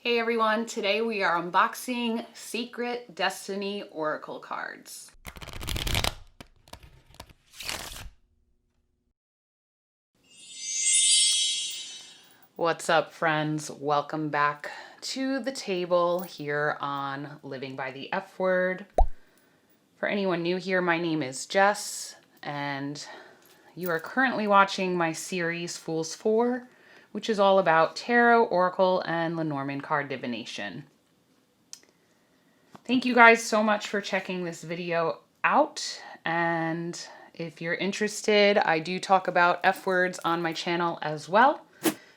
Hey everyone, today we are unboxing Secret Destiny Oracle cards. What's up friends? Welcome back to the table here on Living by the F Word. For anyone new here, my name is Jess and you are currently watching my series Fools 4, which is all about tarot, oracle, and Lenormand card divination. Thank you guys so much for checking this video out, and if you're interested, I do talk about F words on my channel as well.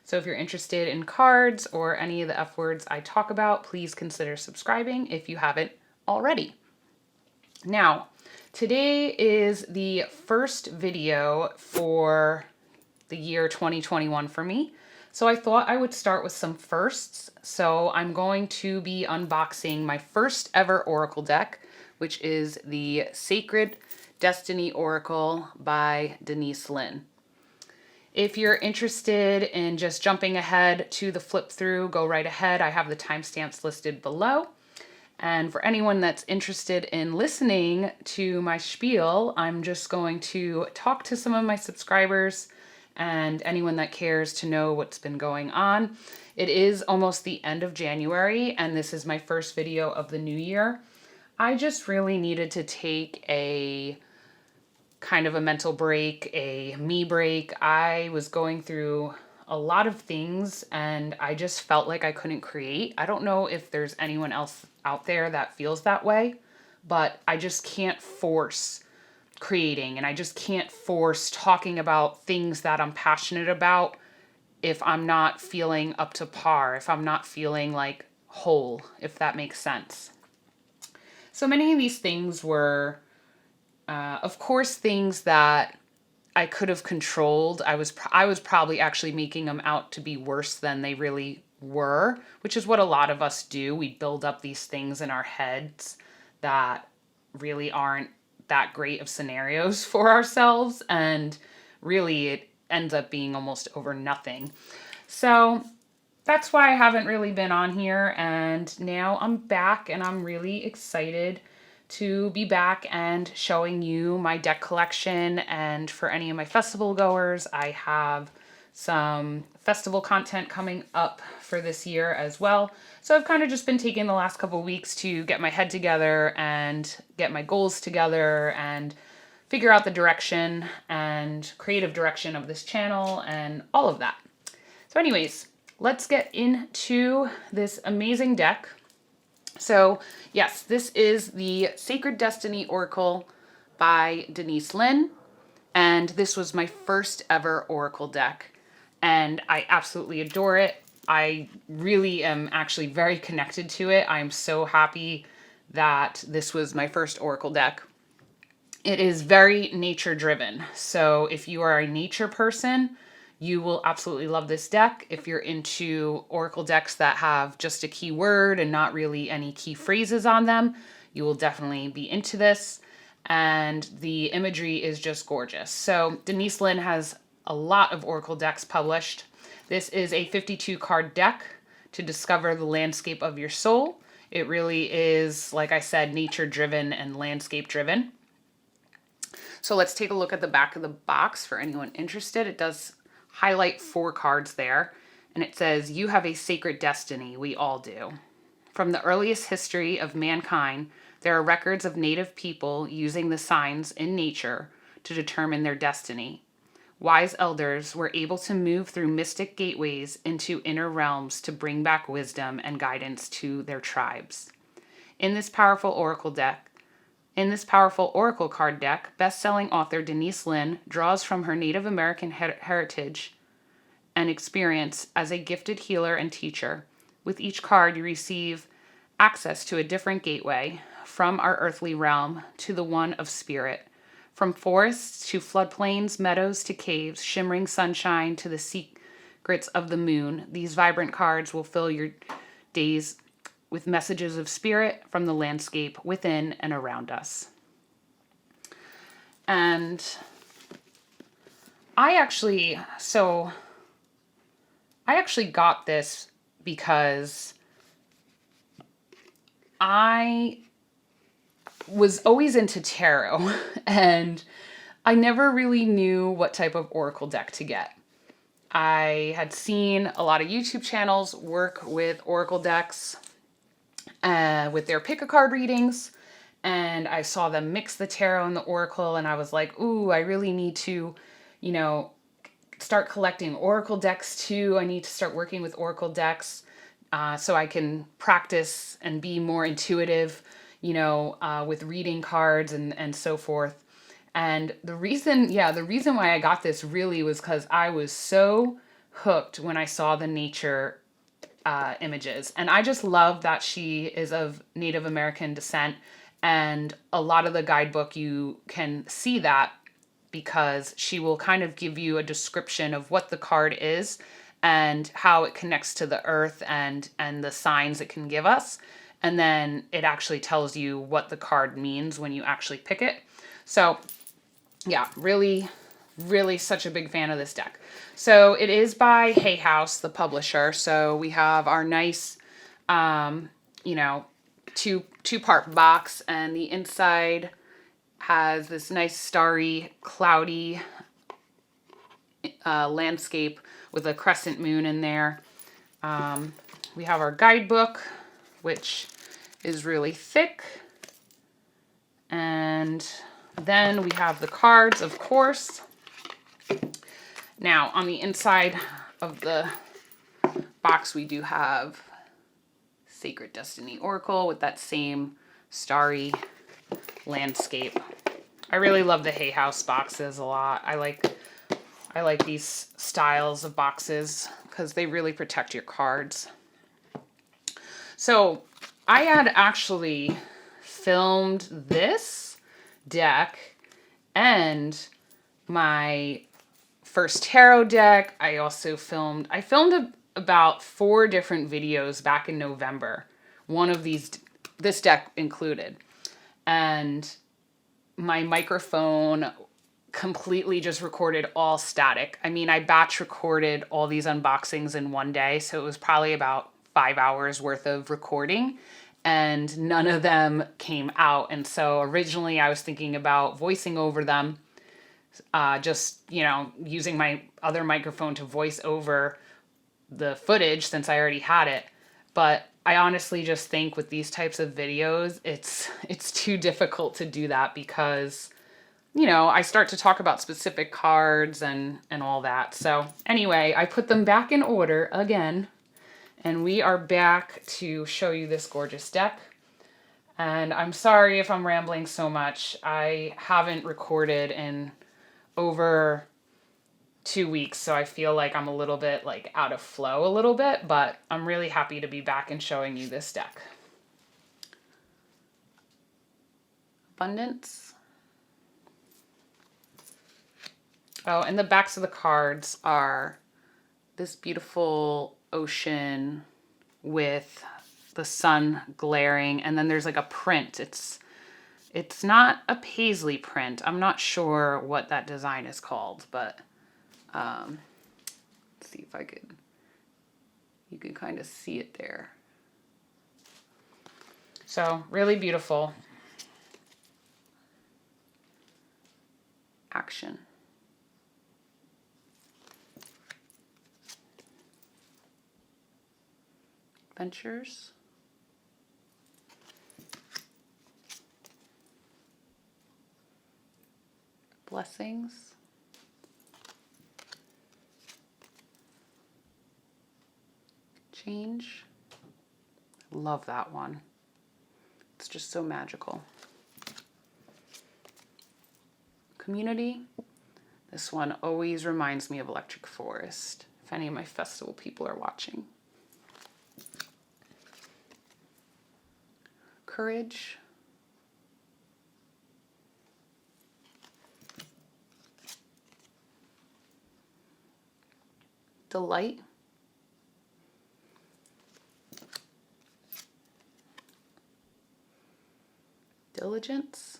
So if you're interested in cards or any of the F words I talk about, please consider subscribing if you haven't already. Now, today is the first video for the year 2021 for me. So I thought I would start with some firsts. So I'm going to be unboxing my first ever Oracle deck, which is the Sacred Destiny Oracle by Denise Linn. If you're interested in just jumping ahead to the flip through, go right ahead. I have the timestamps listed below. And for anyone that's interested in listening to my spiel, I'm just going to talk to some of my subscribers and anyone that cares to know what's been going on. It is almost the end of January, and this is my first video of the new year. I just really needed to take a kind of a mental break, a me break. I was going through a lot of things and I just felt like I couldn't create. I don't know if there's anyone else out there that feels that way, but I just can't force creating and I just can't force talking about things that I'm passionate about if I'm not feeling up to par, if I'm not feeling like whole, if that makes sense. So many of these things were, of course, things that I could have controlled. I was probably actually making them out to be worse than they really were, which is what a lot of us do. We build up these things in our heads that really aren't that great of scenarios for ourselves, and really it ends up being almost over nothing. So that's why I haven't really been on here, and now I'm back and I'm really excited to be back and showing you my deck collection. And for any of my festival goers, I have some festival content coming up for this year as well. So I've kind of just been taking the last couple of weeks to get my head together and get my goals together and figure out the direction and creative direction of this channel and all of that. So anyways, let's get into this amazing deck. So yes, this is the Sacred Destiny Oracle by Denise Linn, and this was my first ever Oracle deck, and I absolutely adore it. I really am actually very connected to it. I'm so happy that this was my first Oracle deck. It is very nature driven, so if you are a nature person, you will absolutely love this deck. If you're into Oracle decks that have just a key word and not really any key phrases on them, you will definitely be into this. And the imagery is just gorgeous. So Denise Linn has a lot of Oracle decks published. This is a 52 card deck to discover the landscape of your soul. It really is, like I said, nature driven and landscape driven. So let's take a look at the back of the box for anyone interested. It does highlight 4 cards there, and it says, "You have a sacred destiny, we all do." From the earliest history of mankind, there are records of native people using the signs in nature to determine their destiny. Wise elders were able to move through mystic gateways into inner realms to bring back wisdom and guidance to their tribes. In this powerful oracle card deck, best-selling author Denise Linn draws from her Native American heritage and experience as a gifted healer and teacher. With each card, you receive access to a different gateway, from our earthly realm to the one of spirit, from forests to floodplains, meadows to caves, shimmering sunshine to the secrets of the moon. These vibrant cards will fill your days with messages of spirit from the landscape within and around us. And I actually got this because I was always into tarot and I never really knew what type of oracle deck to get. I had seen a lot of YouTube channels work with oracle decks with their pick a card readings, and I saw them mix the tarot and the oracle, and I was like, ooh, I really need to, you know, start collecting oracle decks too. I need to start working with oracle decks so I can practice and be more intuitive, with reading cards and so forth. And the reason why I got this really was because I was so hooked when I saw the nature images. And I just love that she is of Native American descent. And a lot of the guidebook, you can see that because she will kind of give you a description of what the card is and how it connects to the earth and the signs it can give us. And then it actually tells you what the card means when you actually pick it. So yeah, really, really such a big fan of this deck. So it is by Hay House, the publisher. So we have our nice, two-part box, and the inside has this nice starry, cloudy landscape with a crescent moon in there. We have our guidebook, which is really thick. And then we have the cards, of course. Now, on the inside of the box, we do have Sacred Destiny Oracle with that same starry landscape. I really love the Hay House boxes a lot. I like these styles of boxes because they really protect your cards. So I had actually filmed this deck and my first tarot deck. I filmed about 4 different videos back in November. One of these, this deck included. And my microphone completely just recorded all static. I mean, I batch recorded all these unboxings in one day, so it was probably about 5 hours worth of recording, and none of them came out. And so originally I was thinking about voicing over them, using my other microphone to voice over the footage since I already had it. But I honestly just think with these types of videos, it's too difficult to do that because, I start to talk about specific cards and all that. So anyway, I put them back in order again, and we are back to show you this gorgeous deck. And I'm sorry if I'm rambling so much. I haven't recorded in over 2 weeks, so I feel like I'm a little bit out of flow a little bit, but I'm really happy to be back and showing you this deck. Abundance. Oh, and the backs of the cards are this beautiful ocean with the sun glaring, and then there's a print. It's not a paisley print. I'm not sure what that design is called, but let's see if you can kind of see it there. So really beautiful. Action. Adventures. Blessings. Change. Love that one. It's just so magical. Community. This one always reminds me of Electric Forest, if any of my festival people are watching. Courage. Delight. Diligence.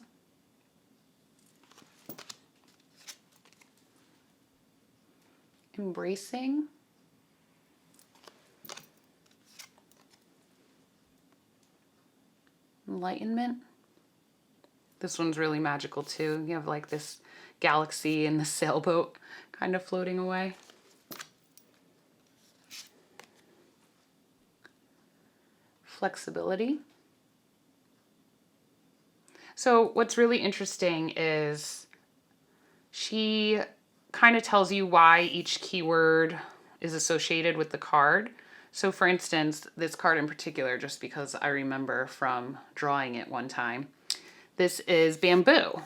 Embracing. Enlightenment. This one's really magical too. You have like this galaxy and the sailboat kind of floating away. Flexibility. So what's really interesting is she kind of tells you why each keyword is associated with the card. So for instance, this card in particular, just because I remember from drawing it one time, this is bamboo.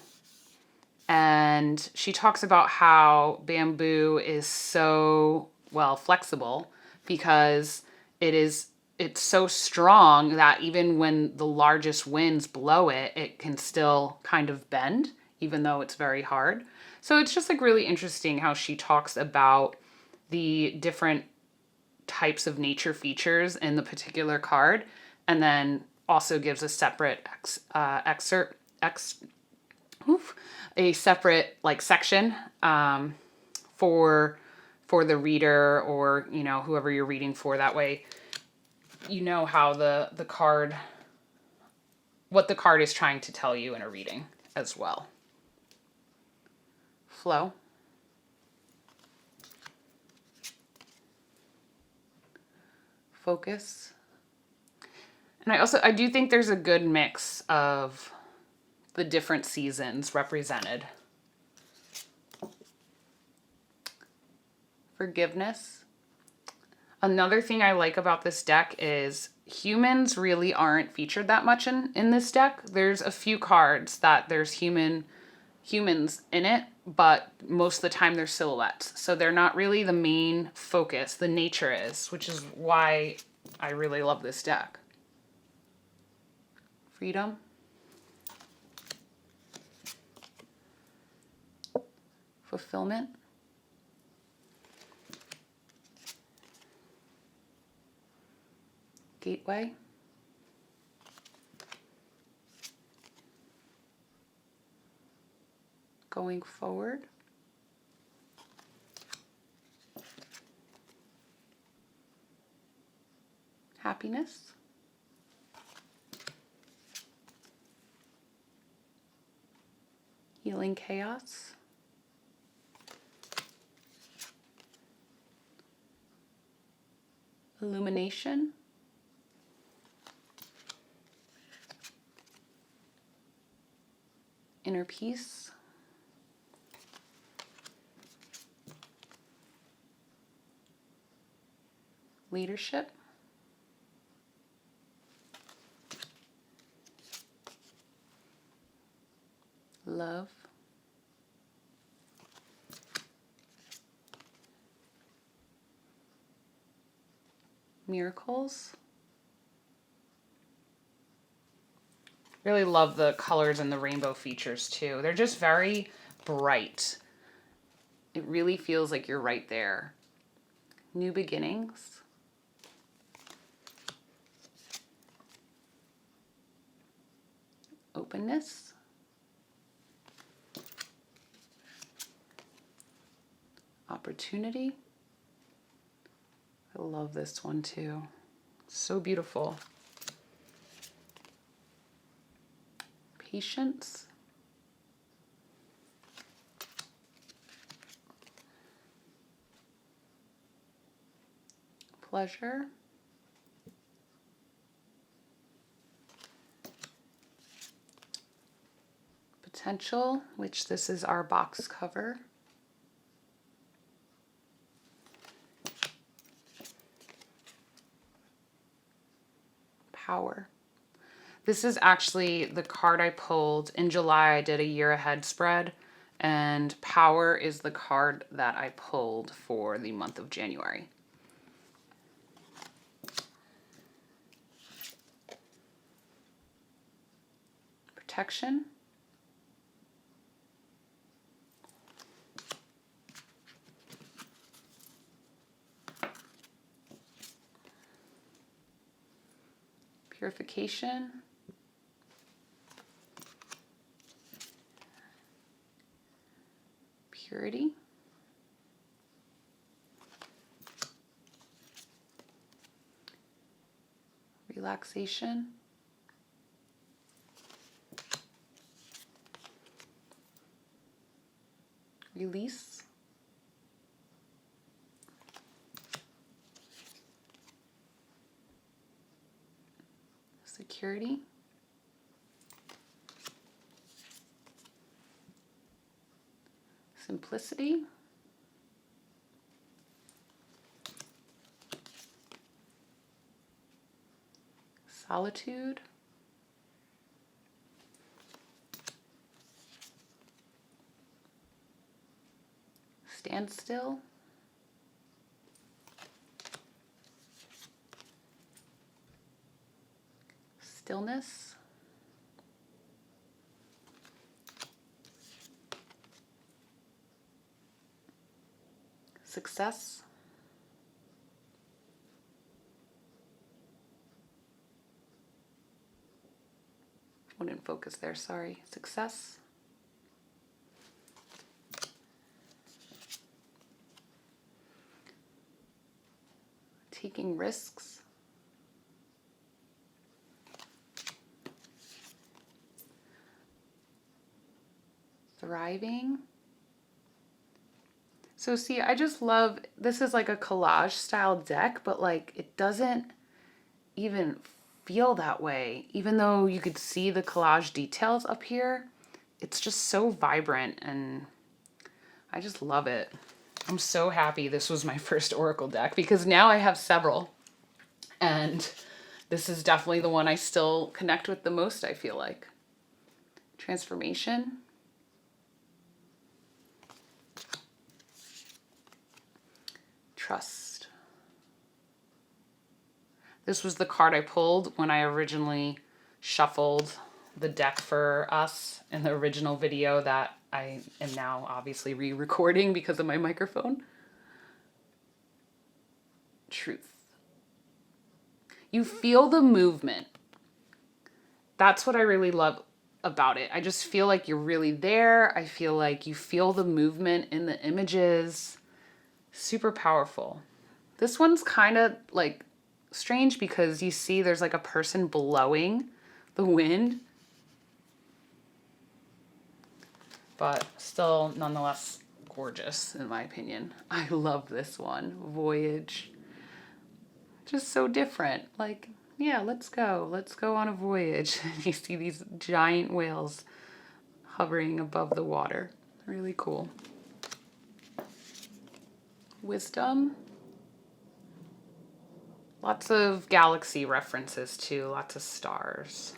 And she talks about how bamboo is so, well, flexible because it's so strong that even when the largest winds blow it, it can still kind of bend, even though it's very hard. So it's just like really interesting how she talks about the different types of nature features in the particular card, and then also gives a separate a separate like section for the reader, or you know, whoever you're reading for. That way you know how the card, what the card is trying to tell you in a reading as well. Flow. Focus. And I do think there's a good mix of the different seasons represented. Forgiveness. Another thing I like about this deck is humans really aren't featured that much in this deck. There's a few cards that there's humans in it, but most of the time they're silhouettes. So they're not really the main focus. The nature is, which is why I really love this deck. Freedom. Fulfillment. Gateway. Going forward. Happiness. Healing chaos. Illumination. Inner peace. Leadership. Love. Miracles. Really love the colors and the rainbow features too. They're just very bright. It really feels like you're right there. New beginnings. Openness. Opportunity. I love this one too. So beautiful. Patience. Pleasure. Potential, which this is our box cover. Power. This is actually the card I pulled in July. I did a year ahead spread, and Power is the card that I pulled for the month of January. Protection. Purification. Purity. Relaxation. Release. Security. Simplicity. Solitude. Standstill. Stillness. Success. Wouldn't focus there, sorry. Success. Taking risks. Thriving. So see, I just love, this is like a collage style deck, but like it doesn't even feel that way. Even though you could see the collage details up here, it's just so vibrant and I just love it. I'm so happy this was my first Oracle deck because now I have several and this is definitely the one I still connect with the most, I feel like. Transformation. Trust. This was the card I pulled when I originally shuffled the deck for us in the original video that I am now obviously re-recording because of my microphone. Truth. You feel the movement. That's what I really love about it. I just feel like you're really there. I feel like you feel the movement in the images. Super powerful. This one's kind of like strange because you see there's like a person blowing the wind, but still nonetheless gorgeous in my opinion. I love this one. Voyage. Just so different. Like, yeah, let's go on a voyage. You see these giant whales hovering above the water. Really cool. Wisdom. Lots of galaxy references too, lots of stars.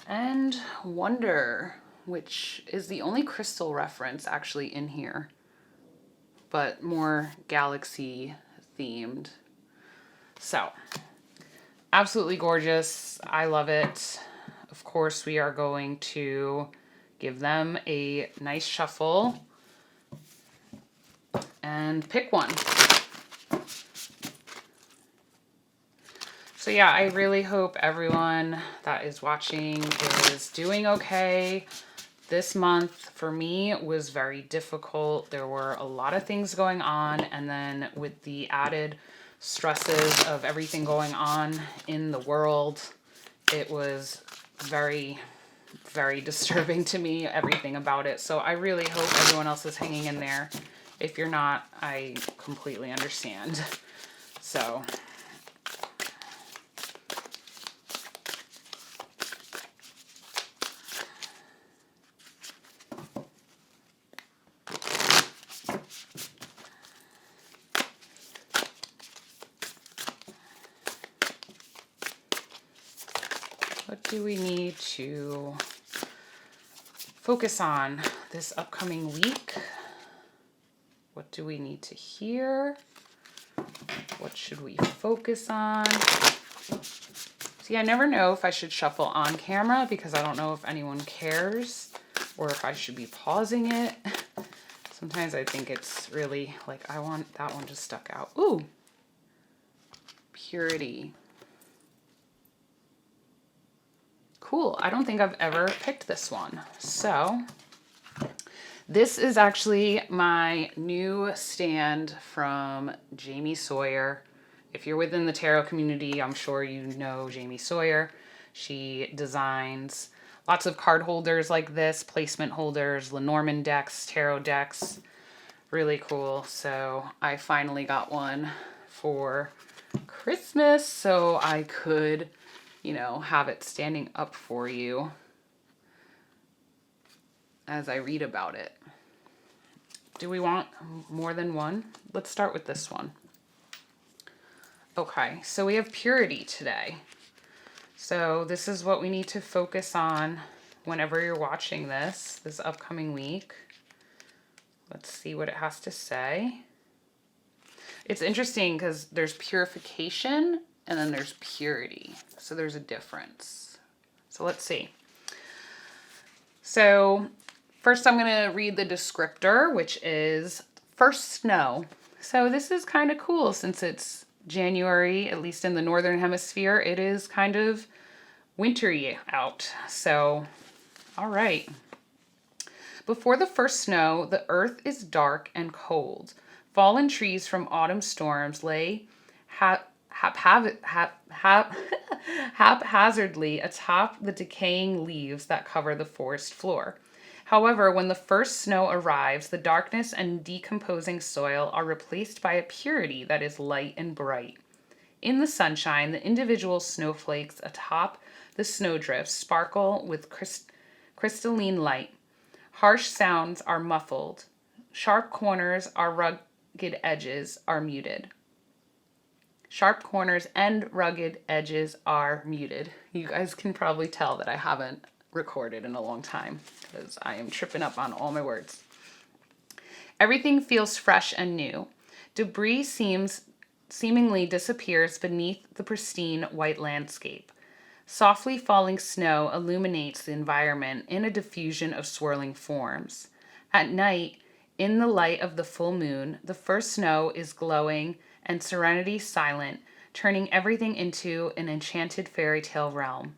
And Wonder, which is the only crystal reference actually in here, but more galaxy themed. So, absolutely gorgeous. I love it. Of course, we are going to give them a nice shuffle and pick one. So yeah, I really hope everyone that is watching is doing okay. This month for me was very difficult. There were a lot of things going on, and then with the added stresses of everything going on in the world, it was very, very disturbing to me, everything about it. So I really hope everyone else is hanging in there. If you're not, I completely understand. So what do we need to focus on this upcoming week? What do we need to hear? What should we focus on? See, I never know if I should shuffle on camera because I don't know if anyone cares or if I should be pausing it. Sometimes I think it's really like, I want that one just stuck out. Ooh, purity. Cool. I don't think I've ever picked this one. So this is actually my new stand from Jamie Sawyer. If you're within the tarot community, I'm sure you know Jamie Sawyer. She designs Lots of card holders like this, placement holders, Lenormand decks, tarot decks. Really cool. So I finally got one for Christmas so I could, you know, have it standing up for you as I read about it. Do we want more than one? Let's start with this one. Okay, so we have purity today. So this is what we need to focus on whenever you're watching this upcoming week. Let's see what it has to say. It's interesting because there's purification and then there's purity. So there's a difference. So let's see. So first I'm going to read the descriptor, which is first snow. So this is kind of cool since it's January, at least in the northern hemisphere. It is kind of wintry out. So, all right. Before the first snow, the earth is dark and cold. Fallen trees from autumn storms lay haphazardly atop the decaying leaves that cover the forest floor. However, when the first snow arrives, the darkness and decomposing soil are replaced by a purity that is light and bright. In the sunshine, the individual snowflakes atop the snowdrifts sparkle with crystalline light. Harsh sounds are muffled. Sharp corners are rugged edges are muted. Sharp corners and rugged edges are muted. You guys can probably tell that I haven't recorded in a long time because I am tripping up on all my words. Everything feels fresh and new. Debris seemingly disappears beneath the pristine white landscape. Softly falling snow illuminates the environment in a diffusion of swirling forms. At night, in the light of the full moon, the first snow is glowing and serenity silent, turning everything into an enchanted fairy tale realm.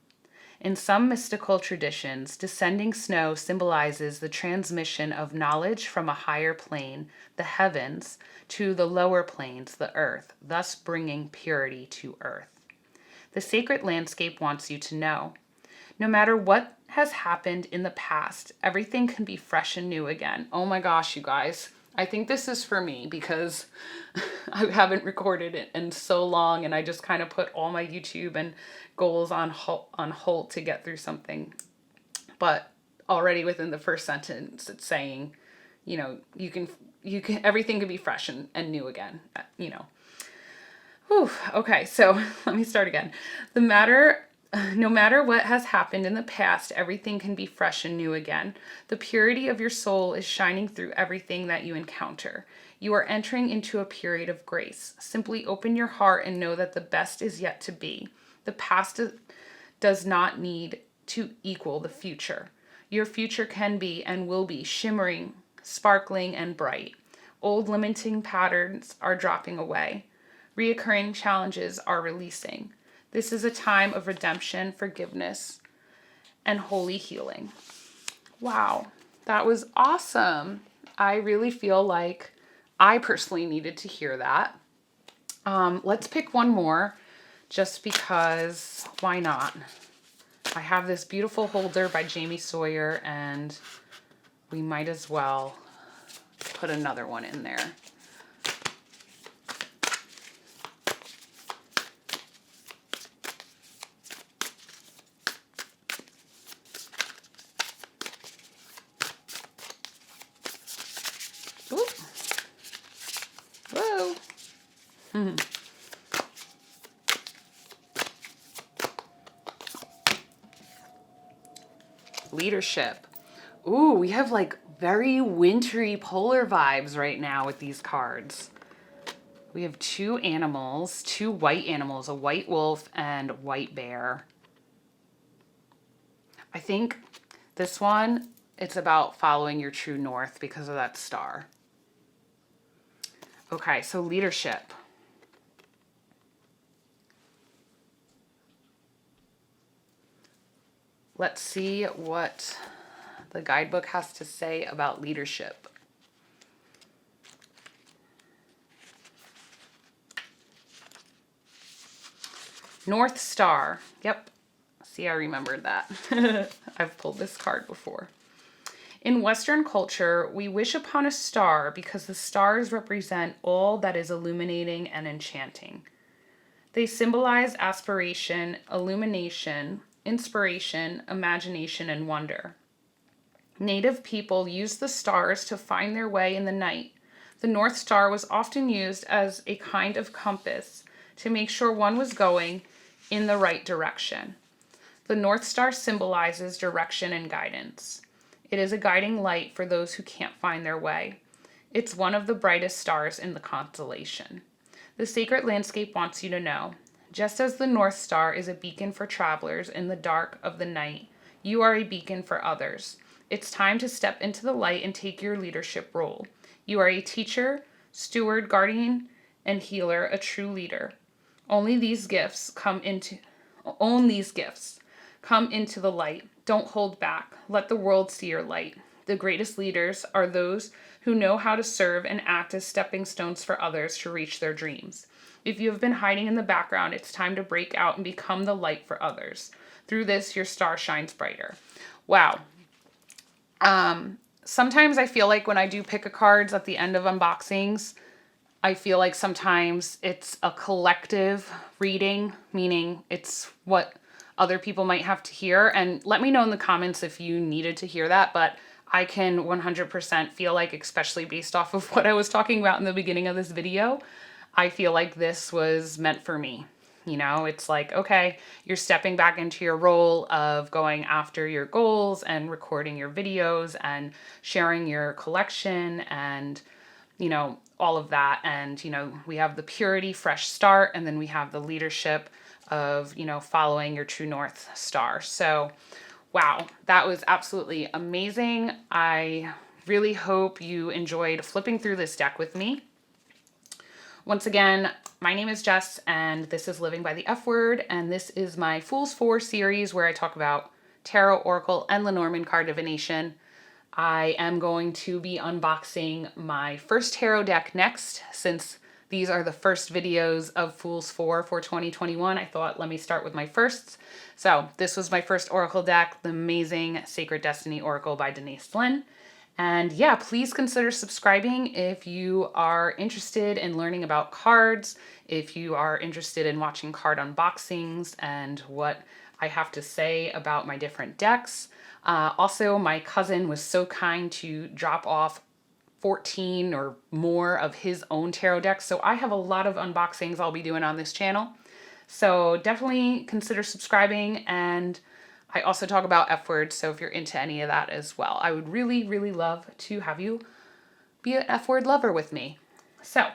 In some mystical traditions, descending snow symbolizes the transmission of knowledge from a higher plane, the heavens, to the lower planes, the earth, thus bringing purity to earth. The sacred landscape wants you to know. No matter what has happened in the past, everything can be fresh and new again. Oh my gosh, you guys. I think this is for me because I haven't recorded it in so long and I just kind of put all my YouTube and goals on hold to get through something. But already within the first sentence, it's saying, you know, you can everything can be fresh and new again, you know. Whew, okay, so let me start again. No matter what has happened in the past, everything can be fresh and new again. The purity of your soul is shining through everything that you encounter. You are entering into a period of grace. Simply open your heart and know that the best is yet to be. The past does not need to equal the future. Your future can be and will be shimmering, sparkling, and bright. Old limiting patterns are dropping away. Reoccurring challenges are releasing. This is a time of redemption, forgiveness, and holy healing. Wow, that was awesome. I really feel like I personally needed to hear that. Let's pick one more just because why not? I have this beautiful holder by Sawyer and we might as well put another one in there. Ooh. Whoa. Leadership. Ooh, we have like very wintry polar vibes right now with these cards. We have two animals, two white animals, a white wolf and white bear. I think this one, it's about following your true north because of that star. Okay, so leadership. Let's see what the guidebook has to say about leadership. North Star. Yep. See, I remembered that. I've pulled this card before. In Western culture, we wish upon a star because the stars represent all that is illuminating and enchanting. They symbolize aspiration, illumination, inspiration, imagination, and wonder. Native people used the stars to find their way in the night. The North Star was often used as a kind of compass to make sure one was going in the right direction. The North Star symbolizes direction and guidance. It is a guiding light for those who can't find their way. It's one of the brightest stars in the constellation. The sacred landscape wants you to know, just as the North Star is a beacon for travelers in the dark of the night, you are a beacon for others. It's time to step into the light and take your leadership role. You are a teacher, steward, guardian, and healer, a true leader. Own these gifts. Come into the light. Don't hold back. Let the world see your light. The greatest leaders are those who know how to serve and act as stepping stones for others to reach their dreams. If you have been hiding in the background, it's time to break out and become the light for others. Through this, your star shines brighter. Wow. Sometimes I feel like when I do pick a cards at the end of unboxings, I feel like sometimes it's a collective reading, meaning it's what other people might have to hear. And let me know in the comments if you needed to hear that, but I can 100% feel like, especially based off of what I was talking about in the beginning of this video, I feel like this was meant for me. You know, it's like, okay, you're stepping back into your role of going after your goals and recording your videos and sharing your collection and, you know, all of that. And, you know, we have the purity, fresh start, and then we have the leadership of, you know, following your true North Star. So, wow, that was absolutely amazing. I really hope you enjoyed flipping through this deck with me. Once again, my name is Jess, and this is Living by the F Word, and this is my Fools 4 series where I talk about Tarot, Oracle, and Lenormand card divination. I am going to be unboxing my first tarot deck next, since these are the first videos of Fools 4 for 2021. I thought, let me start with my firsts. So this was my first Oracle deck, the amazing Sacred Destiny Oracle by Denise Linn. And yeah, please consider subscribing if you are interested in learning about cards, if you are interested in watching card unboxings and what I have to say about my different decks. Also, my cousin was so kind to drop off 14 or more of his own tarot decks. So I have a lot of unboxings I'll be doing on this channel. So definitely consider subscribing, and I also talk about F words, so if you're into any of that as well, I would really, really love to have you be an F word lover with me. So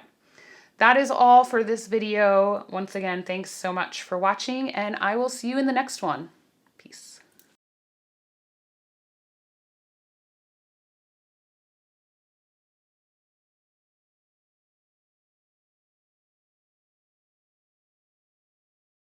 that is all for this video. Once again, thanks so much for watching, and I will see you in the next one.